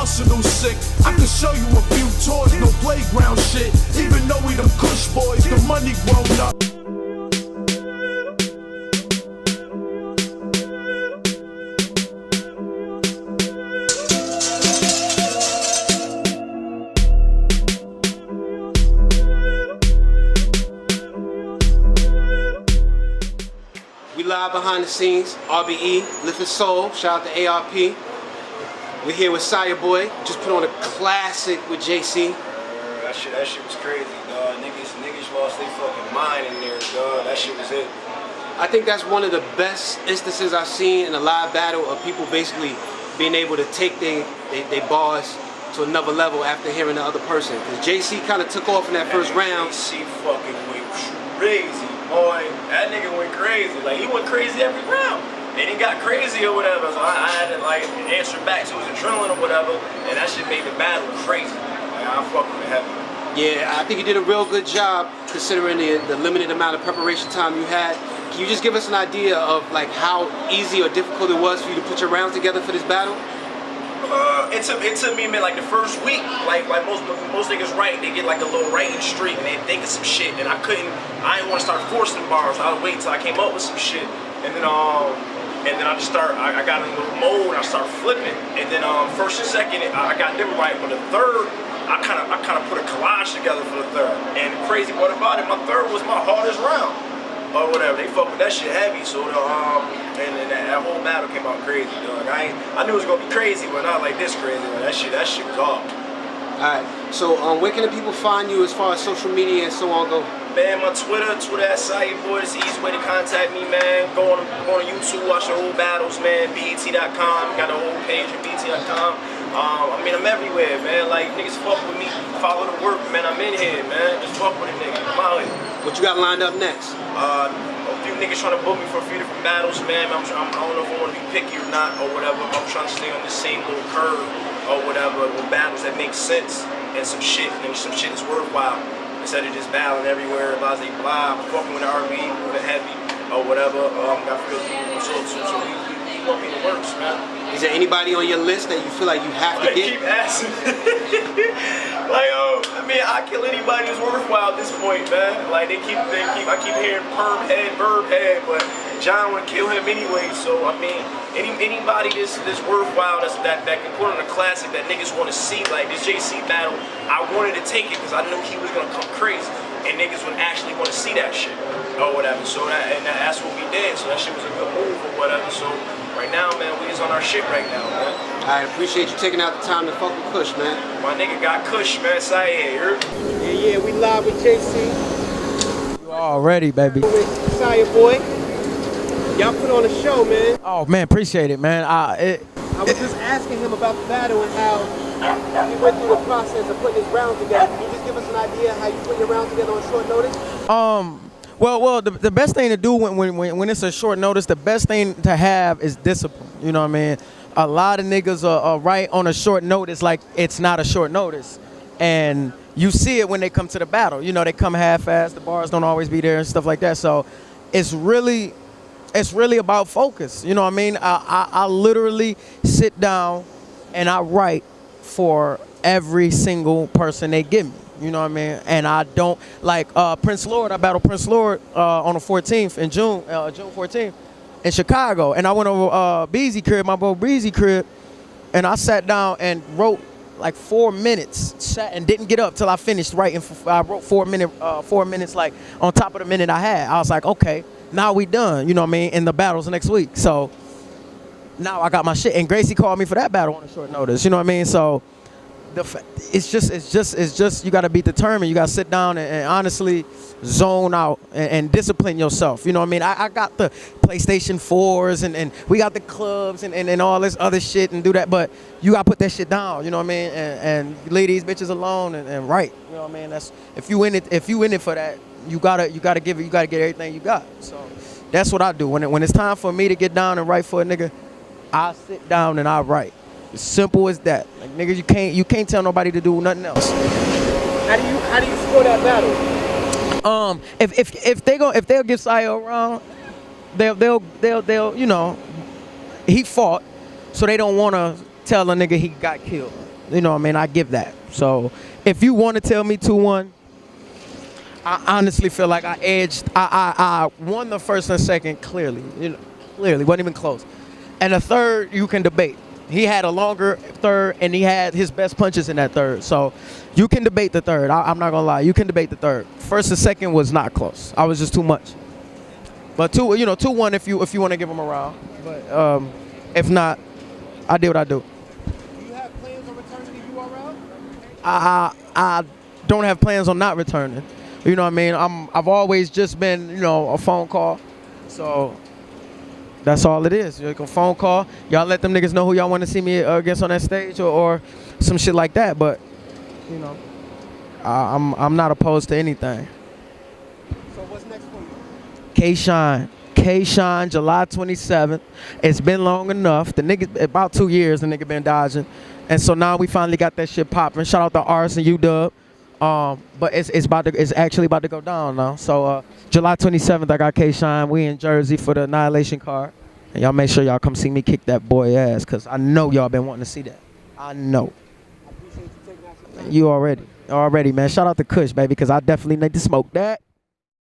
arsenal sick. I can show you a few toys, no playground shit. Even though we them Kush boys, the money grown up. We live behind the scenes, RBE, Lift His Soul, shout out to ARP. We're here with Sire Boy, just put on a classic with JC. That shit was crazy, dog. Niggas lost their fucking mind in there, dog. That shit was it. I think that's one of the best instances I've seen in a live battle of people basically being able to take their bars to another level after hearing the other person. Because JC kind of took off in that first round. JC fucking went crazy, boy. That nigga went crazy. Like, he went crazy every round. And he got crazy or whatever, so I had to like answer back to his adrenaline or whatever, and that shit made the battle crazy. Like, I fucking with heavy. Yeah, I think you did a real good job considering the limited amount of preparation time you had. Can you just give us an idea of like how easy or difficult it was for you to put your rounds together for this battle? It took me, man, like the first week, like most niggas write, they get like a little writing streak and they think of some shit, and I didn't want to start forcing bars. I would wait until I came up with some shit, and then I just I got in a little mode and I started flipping. And then first and second, I got them right. But the third, I kind of put a collage together for the third. And the crazy part about it, my third was my hardest round. Or whatever, they fuck with that shit heavy. So and that whole battle came out crazy, dog. I knew it was gonna be crazy, but not like this crazy. Man. That shit was off. Alright, so where can the people find you as far as social media and so on go? Man, my Twitter at Sire Boy. It's the easy way to contact me, man. Go on YouTube, watch the old battles, man. BET.com, got the whole page at BET.com. I mean, I'm everywhere, man. Like, niggas fuck with me, follow the work, man. I'm in here, man. Just fuck with a nigga. I'm out here. What you got lined up next? A few niggas trying to book me for a few different battles, man. I don't know if I want to be picky or not or whatever. I'm trying to stay on the same little curve or whatever with battles that make sense and some shit that's worthwhile. Instead of just battling everywhere, blah, blah, fucking with the RB, moving heavy, or whatever. Got real people, so we want me to works, man. Is there anybody on your list that you feel like you have to get? Keep asking. Like, I mean, I kill anybody who's worthwhile at this point, man. Like, I keep hearing perm head, verb head, but John would kill him anyway. So I mean, anybody that's worthwhile, that can put on a classic that niggas want to see, like this JC battle. I wanted to take it because I knew he was gonna come crazy, and niggas would actually want to see that shit or whatever. So that's what we did. So that shit was a good move or whatever. So right now, man, we is on our shit right now, man. I appreciate you taking out the time to fuck with Kush, man. My nigga got Kush, man. Sire. Yeah, we live with JC. You already, baby. With Sire Boy. Y'all put on a show, man. Oh man, appreciate it, man. I was just asking him about the battle and how he went through the process of putting his rounds together. Can you just give us an idea how you put your rounds together on short notice? Well, the best thing to do when it's a short notice, the best thing to have is discipline. You know what I mean? A lot of niggas are right on a short notice like it's not a short notice. And you see it when they come to the battle. You know, they come half-assed, the bars don't always be there and stuff like that. So it's really about focus. You know what I mean? I literally sit down and I write for every single person they give me. You know what I mean? And I don't, like Prince Lord, I battled Prince Lord on the 14th in June 14th in Chicago. And I went over Beezy crib, my bro Breezy crib, and I sat down and wrote like 4 minutes, sat and didn't get up till I finished writing. I wrote 4 minutes like on top of the minute I had. I was like, okay, now we done, you know what I mean, in the battles next week. So now I got my shit. And Gracie called me for that battle on a short notice, you know what I mean? So it's just you got to be determined. You got to sit down and honestly zone out and discipline yourself. You know what I mean? I got the PlayStation 4s and we got the clubs and all this other shit and do that, but you got to put that shit down. You know what I mean? And leave these bitches alone and write. You know what I mean? That's if you in it for that, you gotta get everything you got. So that's what I do when it's time for me to get down and write for a nigga. I sit down and I write. As simple as that. Like niggas, you can't tell nobody to do nothing else. How do you score that battle? If they'll give Sire a round, they'll you know, he fought, so they don't want to tell a nigga he got killed. You know what I mean? I give that. So if you want to tell me 2-1, I honestly feel like I edged. I won the first and second clearly. Clearly, wasn't even close. And the third, you can debate. He had a longer third, and he had his best punches in that third. So you can debate the third. I'm not gonna lie. You can debate the third. First and second was not close. I was just too much. But 2-1 if you want to give him a round. But if not, I did what I do. Do you have plans on returning to URL? I don't have plans on not returning. You know what I mean? I've always just been, a phone call. So that's all it is. Like a phone call. Y'all let them niggas know who y'all want to see me against on that stage or some shit like that. But, I'm not opposed to anything. So what's next for you? K-Shine, July 27th. It's been long enough. The nigga, about 2 years, the nigga been dodging. And so now we finally got that shit popping. Shout out to Ars and UW. But it's actually about to go down now. So July 27th, I got K-Shine. We in Jersey for the Annihilation card. And y'all make sure y'all come see me kick that boy ass, because I know y'all been wanting to see that. I know. I appreciate you taking out some time. You already, man. Shout out to Kush, baby, because I definitely need to smoke that.